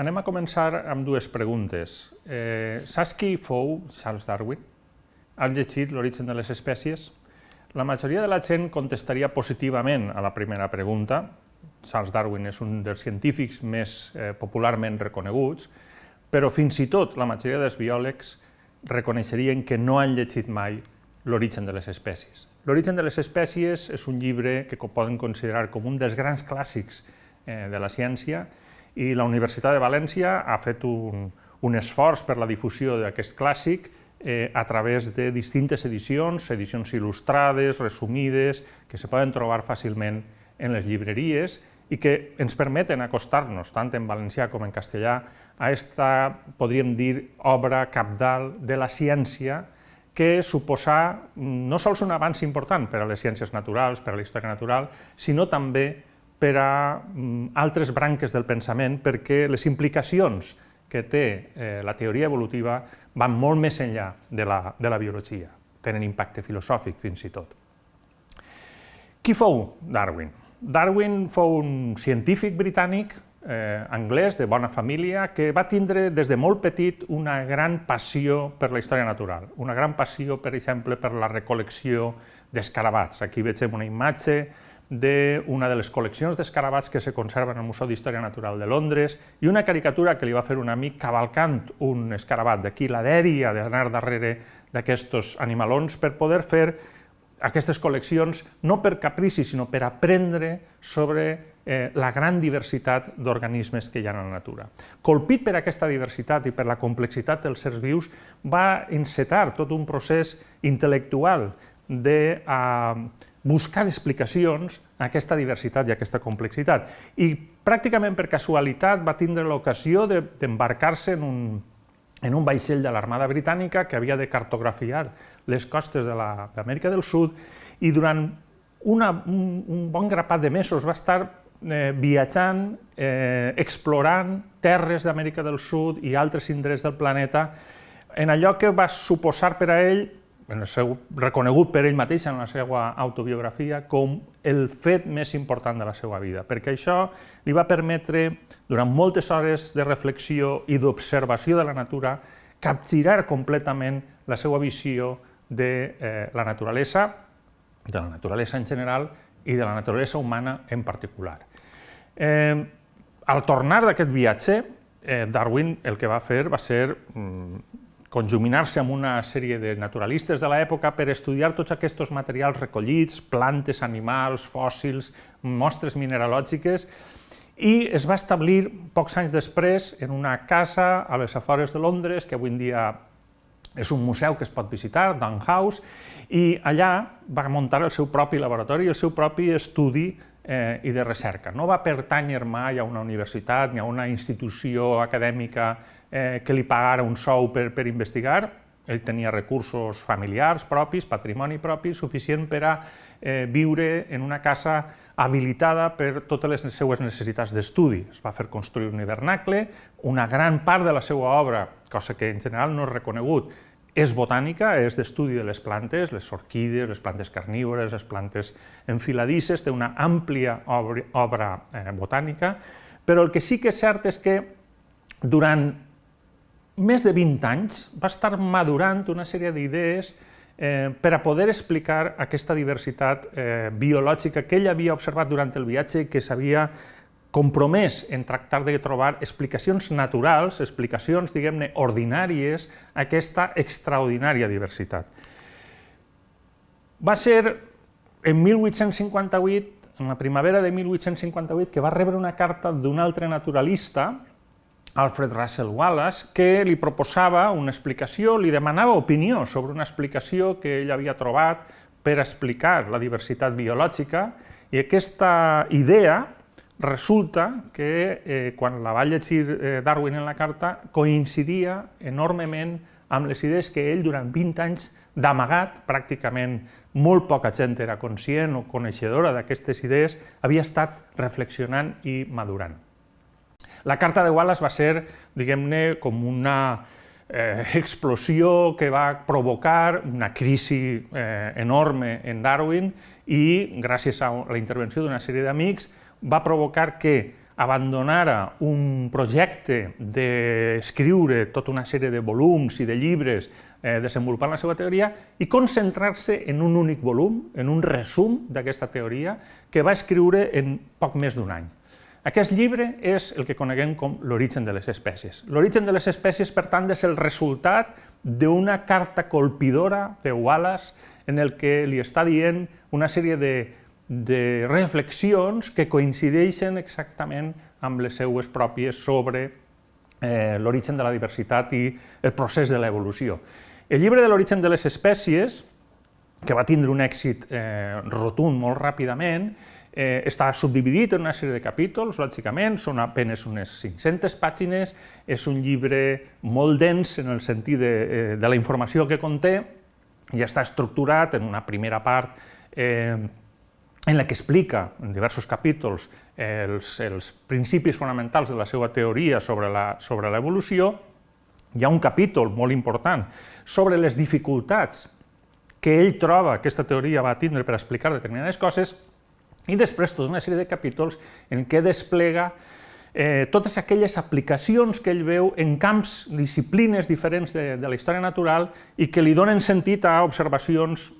anem a començar amb dues preguntes. Saps qui fou Charles Darwin? Has llegit L'origen de les espècies? La majoria de la gent contestaria positivament a la primera pregunta. Charles Darwin és un dels científics més popularment reconeguts, però fins i tot la majoria dels biòlegs reconeixerien que no han llegit mai L'origen de les espècies. L'origen de les espècies és un llibre que poden considerar com un dels grans clàssics de la ciència i la Universitat de València ha fet un esforç per la difusió d'aquest clàssic a través de distintes edicions, edicions il·lustrades, resumides, que se poden trobar fàcilment en les llibreries i que ens permeten acostar-nos, tant en valencià com en castellà, a aquesta, podríem dir, obra cabdal de la ciència que suposa no sols un avanç important per a les ciències naturals, per a la història natural, sinó també per a altres branques del pensament, perquè les implicacions que té la teoria evolutiva van molt més enllà de la biologia, tenen impacte filosòfic fins i tot. Qui fou Darwin? Darwin fou un científic britànic, anglès, de bona família, que va tindre des de molt petit una gran passió per la història natural, una gran passió, per exemple, per la recol·lecció d'escarabats. Aquí vegem una imatge d'una de les col·leccions d'escarabats que se conserven al Museu d'Història Natural de Londres i una caricatura que li va fer un amic cavalcant un escarabat. D'aquí la dèria d'anar darrere d'aquests animalons per poder fer aquestes col·leccions no per caprici, sinó per aprendre sobre la gran diversitat d'organismes que hi ha a la natura. Colpit per aquesta diversitat i per la complexitat dels éssers vius, va encetar tot un procés intel·lectual de buscar explicacions a aquesta diversitat i a aquesta complexitat. I pràcticament per casualitat va tindre l'ocasió d'embarcar-se en un vaixell de l'Armada Britànica que havia de cartografiar les costes de l'Amèrica del Sud i durant un bon grapat de mesos va estar viatjant, explorant terres d'Amèrica del Sud i altres indrets del planeta en allò que va suposar per a ell, reconegut per ell mateix en la seva autobiografia, com el fet més important de la seva vida, perquè això li va permetre, durant moltes hores de reflexió i d'observació de la natura, capgirar completament la seva visió de la naturalesa en general i de la naturalesa humana en particular. Al tornar d'aquest viatge, Darwin el que va fer va ser conjuminar-se amb una sèrie de naturalistes de l'època per estudiar tots aquests materials recollits, plantes, animals, fòssils, mostres mineralògiques, i es va establir pocs anys després en una casa a les afores de Londres, que avui en dia és un museu que es pot visitar, Dung House, i allà va muntar el seu propi laboratori i el seu propi estudi i de recerca. No va pertànyer mai a una universitat ni a una institució acadèmica que li pagara un sou per investigar. Ell tenia recursos familiars propis, patrimoni propi, suficient per a viure en una casa habilitada per totes les seues necessitats d'estudi. Es va fer construir un hivernacle, una gran part de la seva obra, cosa que en general no és reconegut, és botànica, és d'estudi de les plantes, les orquídees, les plantes carnívores, les plantes enfiladisses, té una àmplia obra botànica, però el que sí que és cert és que durant més de 20 anys va estar madurant una sèrie d'idees per a poder explicar aquesta diversitat biològica que ell havia observat durant el viatge i que s'havia compromès en tractar de trobar explicacions naturals, explicacions, diguem-ne, ordinàries a aquesta extraordinària diversitat. Va ser en 1858, en la primavera de 1858, que va rebre una carta d'un altre naturalista, Alfred Russel Wallace, que li proposava una explicació, li demanava opinió sobre una explicació que ell havia trobat per explicar la diversitat biològica, i aquesta idea resulta que quan la va llegir Darwin en la carta coincidia enormement amb les idees que ell durant 20 anys d'amagat, pràcticament molt poca gent era conscient o coneixedora d'aquestes idees, havia estat reflexionant i madurant. La carta de Wallace va ser, diguem-ne, com una explosió que va provocar una crisi enorme en Darwin i, gràcies a la intervenció d'una sèrie d'amics, va provocar que abandonara un projecte d'escriure tota una sèrie de volums i de llibres desenvolupant la seva teoria i concentrar-se en un únic volum, en un resum d'aquesta teoria, que va escriure en poc més d'un any. Aquest llibre és el que coneguem com l'origen de les espècies. L'origen de les espècies, per tant, és el resultat d'una carta colpidora de Wallace en el que li està dient una sèrie de reflexions que coincideixen exactament amb les seues pròpies sobre l'origen de la diversitat i el procés de l'evolució. El llibre de l'origen de les espècies, que va tindre un èxit rotund molt ràpidament, està subdividit en una sèrie de capítols, lògicament, són apenes unes 500 pàgines, és un llibre molt dens en el sentit de la informació que conté i està estructurat en una primera part en la que explica, en diversos capítols, els principis fonamentals de la seva teoria sobre l'evolució. Hi ha un capítol molt important sobre les dificultats que ell troba que aquesta teoria va tindre per explicar determinades coses, i després tota una sèrie de capítols en què desplega totes aquelles aplicacions que ell veu en camps, disciplines diferents de la història natural i que li donen sentit a observacions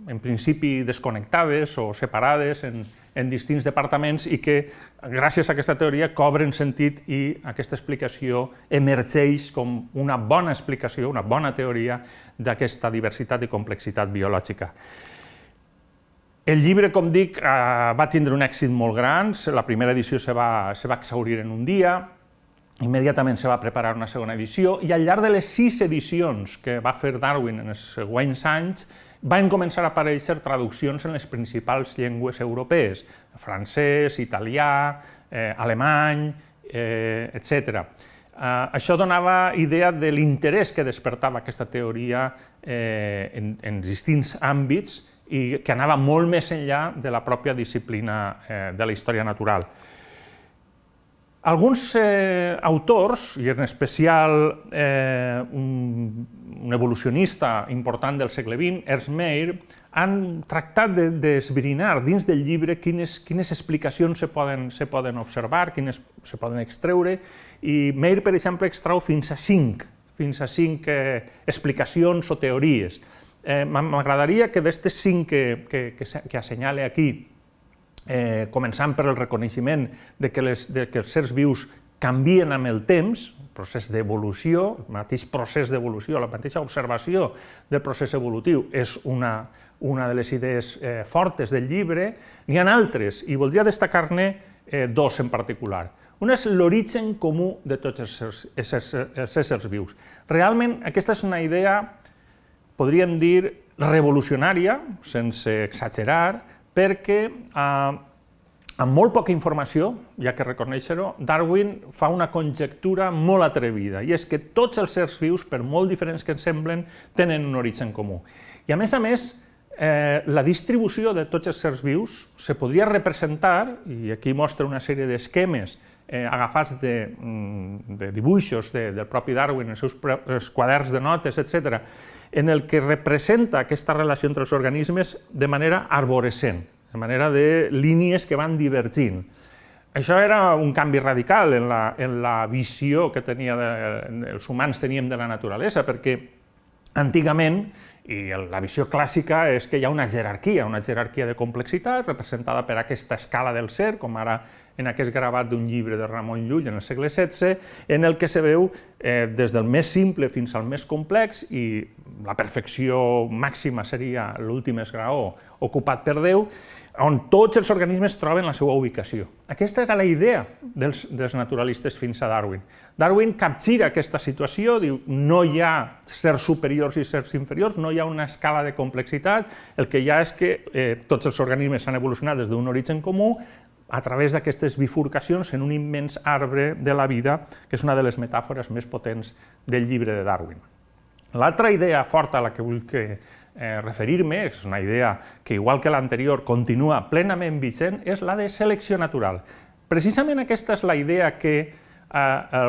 en principi desconnectades o separades en distints departaments i que, gràcies a aquesta teoria, cobren sentit i aquesta explicació emergeix com una bona explicació, una bona teoria d'aquesta diversitat i complexitat biològica. El llibre, com dic, va tindre un èxit molt gran, la primera edició se va exhaurir en un dia, immediatament se va preparar una segona edició i al llarg de les 6 edicions que va fer Darwin en els següents anys van començar a aparèixer traduccions en les principals llengües europees, francès, italià, alemany, etc. Això donava idea de l'interès que despertava aquesta teoria en distints àmbits i que anava molt més enllà de la pròpia disciplina de la història natural. Alguns autors, i en especial un evolucionista important del segle XX, Ernst Mayr, han tractat d'esbrinar dins del llibre quines explicacions se poden observar, quines se poden extreure, i Mayr, per exemple, extrau fins a 5 explicacions o teories. M'agradaria que d'aquestes 5 que assenyale aquí, començant per el reconeixement que els sers vius canvien amb el temps, procés d'evolució, el mateix procés d'evolució, la mateixa observació del procés evolutiu és una de les idees fortes del llibre. N'hi ha altres, i voldria destacar-ne 2 en particular. Una és l'origen comú de tots els éssers vius. Realment, aquesta és una idea, podríem dir, revolucionària, sense exagerar, perquè amb molt poca informació, ja que reconèixer-ho, Darwin fa una conjectura molt atrevida, i és que tots els éssers vius, per molt diferents que ens semblen, tenen un origen comú. I a més, la distribució de tots els éssers vius se podria representar, i aquí mostra una sèrie d'esquemes agafats de dibuixos del propi Darwin, els seus quaderns de notes, etc., en el que representa aquesta relació entre els organismes de manera arborescent, de manera de línies que van divergint. Això era un canvi radical en la visió que els humans teníem de la naturalesa, perquè antigament, i la visió clàssica és que hi ha una jerarquia de complexitat representada per aquesta escala del ser, com ara en aquest gravat d'un llibre de Ramon Llull en el segle XVI, en el que se veu des del més simple fins al més complex, i la perfecció màxima seria l'últim esgraó ocupat per Déu, on tots els organismes troben la seva ubicació. Aquesta era la idea dels naturalistes fins a Darwin. Darwin capgira aquesta situació, diu no hi ha sers superiors i sers inferiors, no hi ha una escala de complexitat, el que hi ha és que tots els organismes s'han evolucionat des d'un origen comú a través d'aquestes bifurcacions en un immens arbre de la vida, que és una de les metàfores més potents del llibre de Darwin. L'altra idea forta a la que vull referir-me, és una idea que, igual que l'anterior, continua plenament vigent, és la de selecció natural. Precisament aquesta és la idea que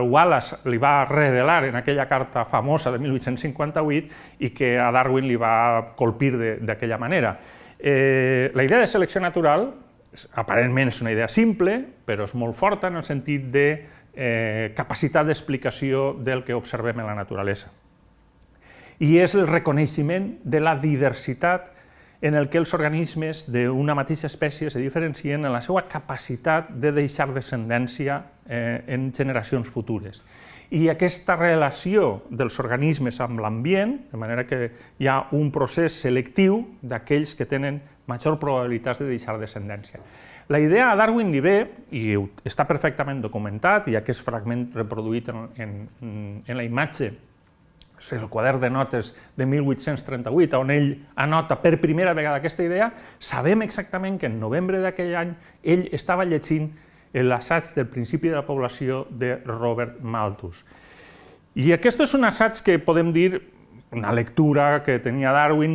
Wallace li va revelar en aquella carta famosa de 1858 i que a Darwin li va colpir d'aquella manera. La idea de selecció natural aparentment és una idea simple, però és molt forta en el sentit de capacitat d'explicació del que observem en la naturalesa. I és el reconeixement de la diversitat en el que els organismes d'una mateixa espècie se diferencien en la seva capacitat de deixar descendència en generacions futures. I aquesta relació dels organismes amb l'ambient, de manera que hi ha un procés selectiu d'aquells que tenen major probabilitat de deixar descendència. La idea a Darwin li ve, i està perfectament documentat, i aquest fragment reproduït en la imatge, és el quadern de notes de 1838, on ell anota per primera vegada aquesta idea, sabem exactament que en novembre d'aquell any ell estava llegint l'assaig del principi de la població de Robert Malthus. I aquest és un assaig que podem dir una lectura que tenia Darwin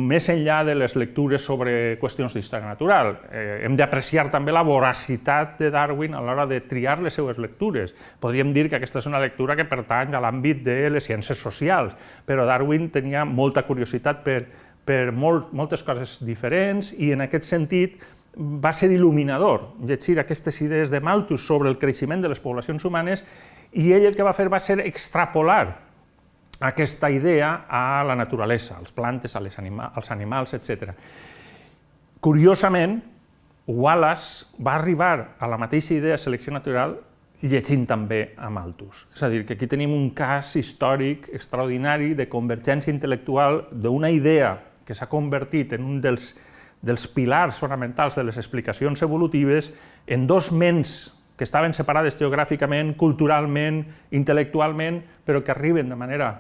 més enllà de les lectures sobre qüestions d'història natural. Hem d'apreciar també la voracitat de Darwin a l'hora de triar les seues lectures. Podríem dir que aquesta és una lectura que pertany a l'àmbit de les ciències socials, però Darwin tenia molta curiositat per moltes coses diferents i en aquest sentit va ser il·luminador llegir aquestes idees de Malthus sobre el creixement de les poblacions humanes i ell el que va fer va ser extrapolar aquesta idea a la naturalesa, als plantes, als animals, etc. Curiosament, Wallace va arribar a la mateixa idea de selecció natural llegint també a Malthus. És a dir, que aquí tenim un cas històric extraordinari de convergència intel·lectual d'una idea que s'ha convertit en un dels pilars fonamentals de les explicacions evolutives en dos ments que estaven separades geogràficament, culturalment, intel·lectualment, però que arriben de manera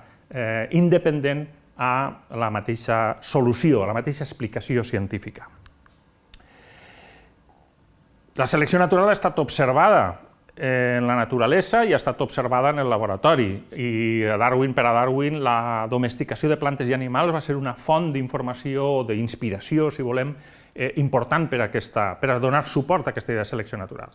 independent a la mateixa solució, a la mateixa explicació científica. La selecció natural ha estat observada en la naturalesa i ha estat observada en el laboratori. I per a Darwin, la domesticació de plantes i animals va ser una font d'informació, d'inspiració, si volem, important per a donar suport a aquesta idea de selecció natural.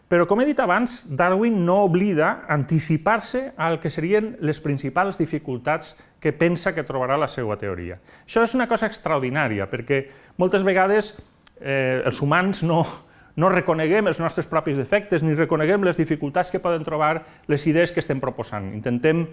Però, com he dit abans, Darwin no oblida anticipar-se al que serien les principals dificultats que pensa que trobarà la seva teoria. Això és una cosa extraordinària, perquè moltes vegades els humans no reconeguem els nostres propis defectes ni reconeguem les dificultats que poden trobar les idees que estem proposant. Intentem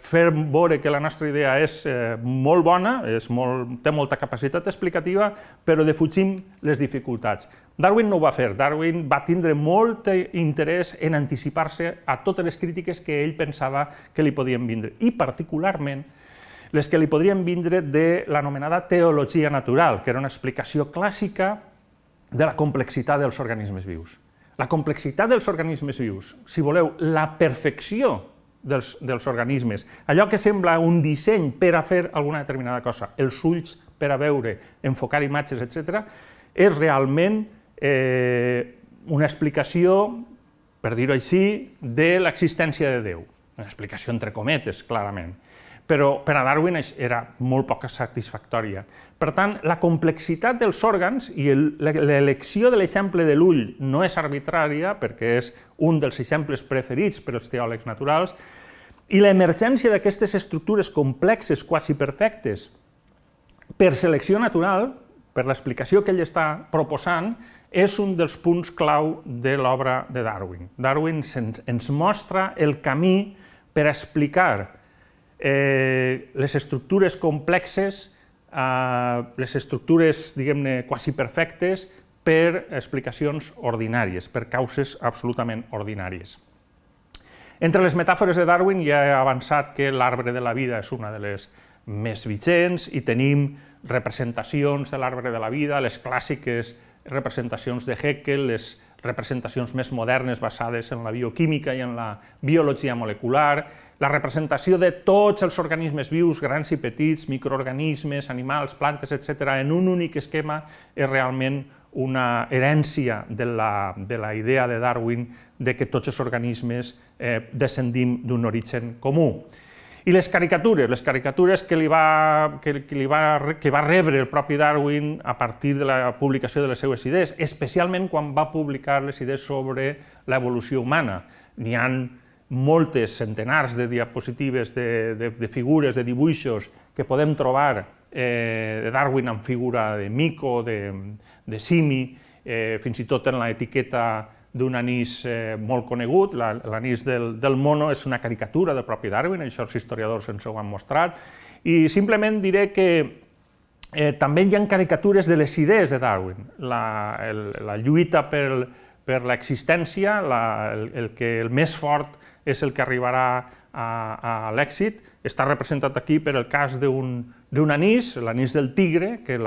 fer veure que la nostra idea és molt bona, té molta capacitat explicativa, però defugim les dificultats. Darwin no ho va fer. Darwin va tindre molt interès en anticipar-se a totes les crítiques que ell pensava que li podien vindre, i particularment les que li podrien vindre de l'anomenada teologia natural, que era una explicació clàssica de la complexitat dels organismes vius. La complexitat dels organismes vius, si voleu, la perfecció dels organismes, allò que sembla un disseny per a fer alguna determinada cosa, els ulls per a veure, enfocar imatges, etc., és realment una explicació, per dir-ho així, de l'existència de Déu. Una explicació entre cometes, clarament. Però per a Darwin era molt poc satisfactòria. Per tant, la complexitat dels òrgans i l'elecció de l'exemple de l'ull no és arbitrària, perquè és un dels exemples preferits per als teòlegs naturals, i l'emergència d'aquestes estructures complexes, quasi perfectes, per selecció natural, per l'explicació que ell està proposant, és un dels punts clau de l'obra de Darwin. Darwin ens mostra el camí per explicar les estructures complexes, les estructures, diguem-ne, quasi perfectes, per explicacions ordinàries, per causes absolutament ordinàries. Entre les metàfores de Darwin ja he avançat que l'arbre de la vida és una de les més vigents i tenim representacions de l'arbre de la vida, les clàssiques representacions de Haeckel, les representacions més modernes basades en la bioquímica i en la biologia molecular, la representació de tots els organismes vius, grans i petits, microorganismes, animals, plantes, etc., en un únic esquema és realment una herència de la idea de Darwin de que tots els organismes descendim d'un origen comú. I les caricatures que va rebre el propi Darwin a partir de la publicació de les seues idees, especialment quan va publicar les idees sobre l'evolució humana. N'hi ha moltes, centenars de diapositives, de figures, de dibuixos que podem trobar de Darwin en figura de mico, de simi, fins i tot en l'etiqueta d'un anís molt conegut, l'anís del mono és una caricatura del propi Darwin, això els historiadors ens ho han mostrat, i simplement diré que també hi ha caricatures de les idees de Darwin, la lluita per l'existència, el més fort és el que arribarà a l'èxit, està representat aquí per el cas d'un anís, l'anís del tigre, que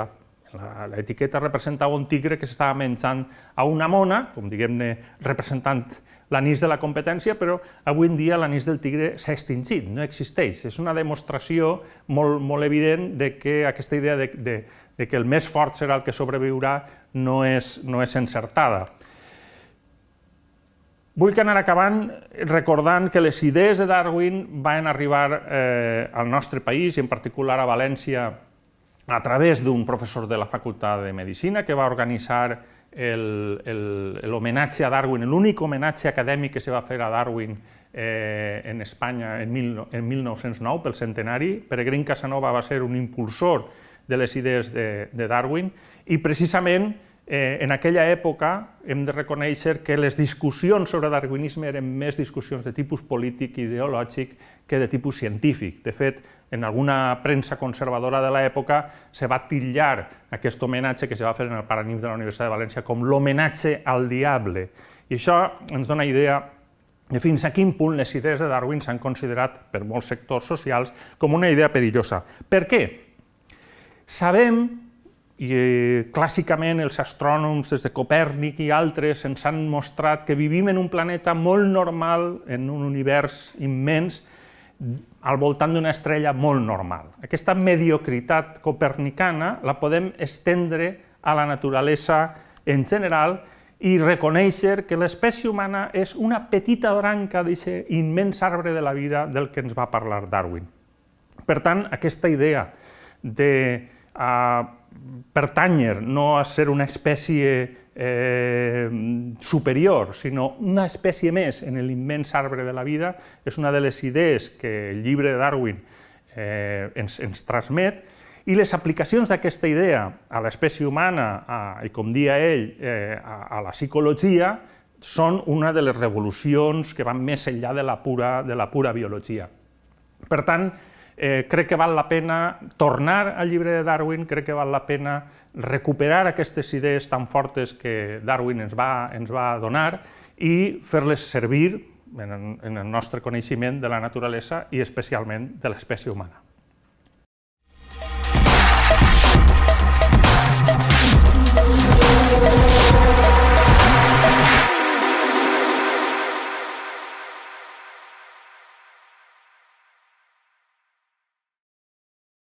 l'etiqueta representava un tigre que s'estava menjant a una mona, com diguem-ne representant l'anís de la competència, però avui en dia l'anís del tigre s'ha extingit, no existeix. És una demostració molt evident de que aquesta idea de que el més fort serà el que sobreviurà no és encertada. Vull anar acabant recordant que les idees de Darwin van arribar al nostre país, i en particular a València, a través d'un professor de la Facultat de Medicina que va organitzar l'homenatge a Darwin, l'únic homenatge acadèmic que se va fer a Darwin en Espanya en 1909, pel centenari. Peregrín Casanova va ser un impulsor de les idees de Darwin, i precisament en aquella època hem de reconèixer que les discussions sobre darwinisme eren més discussions de tipus polític i ideològic que de tipus científic. De fet, en alguna premsa conservadora de l'època se va titllar aquest homenatge que se va fer en el Paranimf de la Universitat de València com l'homenatge al diable. I això ens dona idea de fins a quin punt les idees de Darwin s'han considerat per molts sectors socials com una idea perillosa. Per què? Sabem, i clàssicament els astrònoms des de Copèrnic i altres ens han mostrat que vivim en un planeta molt normal, en un univers immens, al voltant d'una estrella molt normal. Aquesta mediocritat copernicana la podem estendre a la naturalesa en general i reconèixer que l'espècie humana és una petita branca d'aquest immens arbre de la vida del que ens va parlar Darwin. Per tant, aquesta idea de pertànyer no a ser una espècie superior, sinó una espècie més en l'immens arbre de la vida, és una de les idees que el llibre de Darwin ens transmet, i les aplicacions d'aquesta idea a l'espècie humana, i com dia ell, a la psicologia, són una de les revolucions que van més enllà de la pura biologia. Per tant, crec que val la pena tornar al llibre de Darwin, crec que val la pena recuperar aquestes idees tan fortes que Darwin ens va donar i fer-les servir en el nostre coneixement de la naturalesa i especialment de l'espècie humana.